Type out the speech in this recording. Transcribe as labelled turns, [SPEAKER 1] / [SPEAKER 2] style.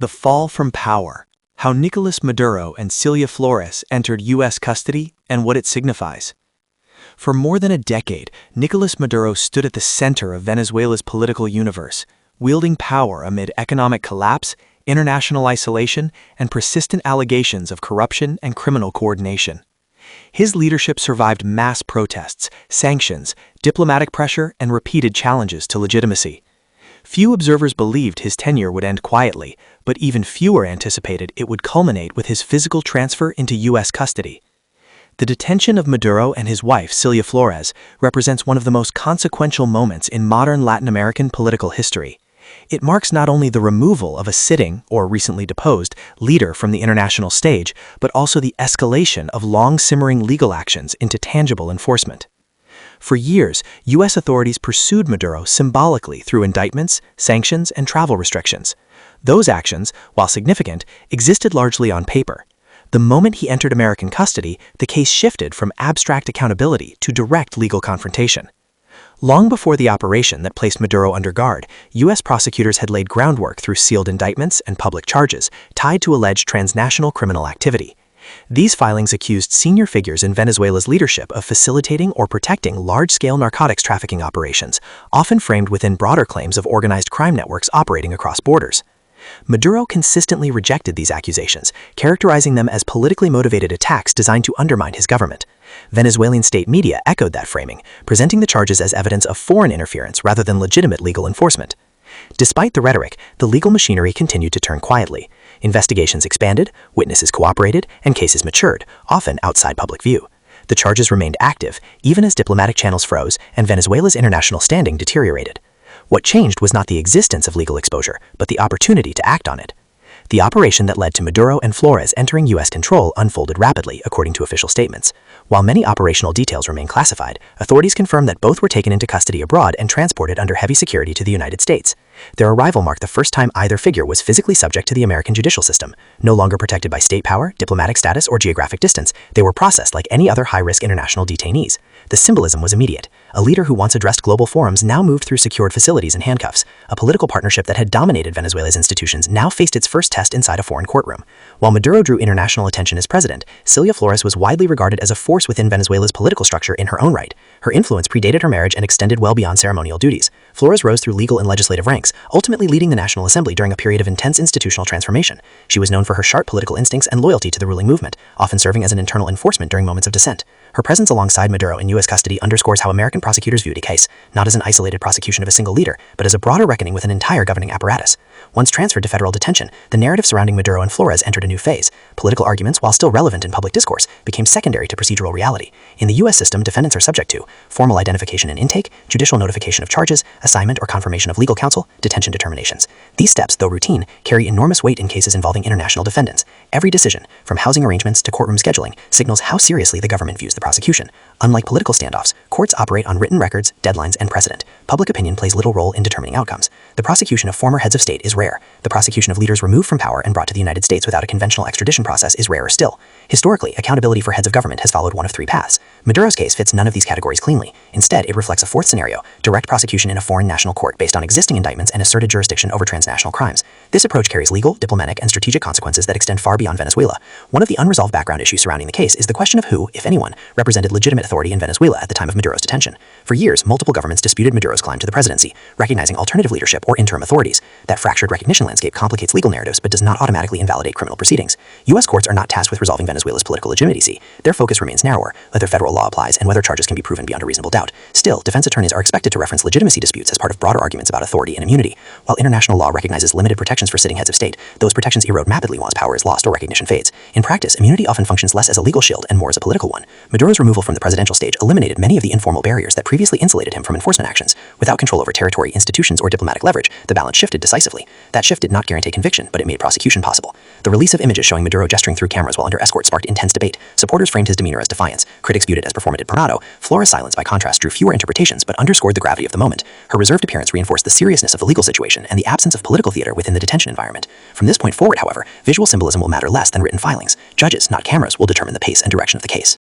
[SPEAKER 1] The fall from power. How Nicolás Maduro and Cilia Flores entered U.S. custody and what it signifies. For more than a decade, Nicolás Maduro stood at the center of Venezuela's political universe, wielding power amid economic collapse, international isolation, and persistent allegations of corruption and criminal coordination. His leadership survived mass protests, sanctions, diplomatic pressure, and repeated challenges to legitimacy. Few observers believed his tenure would end quietly, but even fewer anticipated it would culminate with his physical transfer into U.S. custody. The detention of Maduro and his wife, Cilia Flores, represents one of the most consequential moments in modern Latin American political history. It marks not only the removal of a sitting, or recently deposed, leader from the international stage, but also the escalation of long-simmering legal actions into tangible enforcement. For years, U.S. authorities pursued Maduro symbolically through indictments, sanctions, and travel restrictions. Those actions, while significant, existed largely on paper. The moment he entered American custody, the case shifted from abstract accountability to direct legal confrontation. Long before the operation that placed Maduro under guard, U.S. prosecutors had laid groundwork through sealed indictments and public charges tied to alleged transnational criminal activity. These filings accused senior figures in Venezuela's leadership of facilitating or protecting large-scale narcotics trafficking operations, often framed within broader claims of organized crime networks operating across borders. Maduro consistently rejected these accusations, characterizing them as politically motivated attacks designed to undermine his government. Venezuelan state media echoed that framing, presenting the charges as evidence of foreign interference rather than legitimate legal enforcement. Despite the rhetoric, the legal machinery continued to turn quietly. Investigations expanded, witnesses cooperated, and cases matured, often outside public view. The charges remained active, even as diplomatic channels froze and Venezuela's international standing deteriorated. What changed was not the existence of legal exposure, but the opportunity to act on it. The operation that led to Maduro and Flores entering U.S. control unfolded rapidly, according to official statements. While many operational details remain classified, authorities confirmed that both were taken into custody abroad and transported under heavy security to the United States. Their arrival marked the first time either figure was physically subject to the American judicial system. No longer protected by state power, diplomatic status, or geographic distance, they were processed like any other high-risk international detainees. The symbolism was immediate. A leader who once addressed global forums now moved through secured facilities in handcuffs. A political partnership that had dominated Venezuela's institutions now faced its first test inside a foreign courtroom. While Maduro drew international attention as president, Cilia Flores was widely regarded as a force within Venezuela's political structure in her own right. Her influence predated her marriage and extended well beyond ceremonial duties. Flores rose through legal and legislative ranks, ultimately leading the National Assembly during a period of intense institutional transformation. She was known for her sharp political instincts and loyalty to the ruling movement, often serving as an internal enforcement during moments of dissent. Her presence alongside Maduro in U.S. custody underscores how American prosecutors viewed a case, not as an isolated prosecution of a single leader, but as a broader reckoning with an entire governing apparatus. Once transferred to federal detention, the narrative surrounding Maduro and Flores entered a new phase. Political arguments, while still relevant in public discourse, became secondary to procedural reality. In the U.S. system, defendants are subject to formal identification and intake, judicial notification of charges, assignment or confirmation of legal counsel, detention determinations. These steps, though routine, carry enormous weight in cases involving international defendants. Every decision, from housing arrangements to courtroom scheduling, signals how seriously the government views the prosecution. Unlike political standoffs, courts operate on written records, deadlines, and precedent. Public opinion plays little role in determining outcomes. The prosecution of former heads of state is rare. The prosecution of leaders removed from power and brought to the United States without a conventional extradition process is rarer still. Historically, accountability for heads of government has followed one of three paths. Maduro's case fits none of these categories cleanly. Instead, it reflects a fourth scenario: direct prosecution in a foreign national court based on existing indictments and asserted jurisdiction over transnational crimes. This approach carries legal, diplomatic, and strategic consequences that extend far beyond Venezuela. One of the unresolved background issues surrounding the case is the question of who, if anyone, represented legitimate authority in Venezuela at the time of Maduro's detention. For years, multiple governments disputed Maduro's climb to the presidency, recognizing alternative leadership or interim authorities. That fractured recognition landscape complicates legal narratives but does not automatically invalidate criminal proceedings. U.S. courts are not tasked with resolving Venezuela's political legitimacy. Their focus remains narrower: whether federal law applies and whether charges can be proven beyond a reasonable doubt. Still, defense attorneys are expected to reference legitimacy disputes as part of broader arguments about authority and immunity. While international law recognizes limited protections for sitting heads of state, those protections erode rapidly once power is lost or recognition fades. In practice, immunity often functions less as a legal shield and more as a political one. Maduro's removal from the presidential stage eliminated many of the informal barriers that previously insulated him from enforcement actions. Without control over territory, institutions, or diplomatic leverage, the balance shifted decisively. That shift did not guarantee conviction, but it made prosecution possible. The release of images showing Maduro gesturing through cameras while under escort sparked intense debate. Supporters framed his demeanor as defiance. Critics viewed it as performative bravado. Flores' silence, by contrast, drew fewer interpretations but underscored the gravity of the moment. Her reserved appearance reinforced the seriousness of the legal situation and the absence of political theater within the detention environment. From this point forward, however, visual symbolism will matter less than written filings. Judges, not cameras, will determine the pace and direction of the case.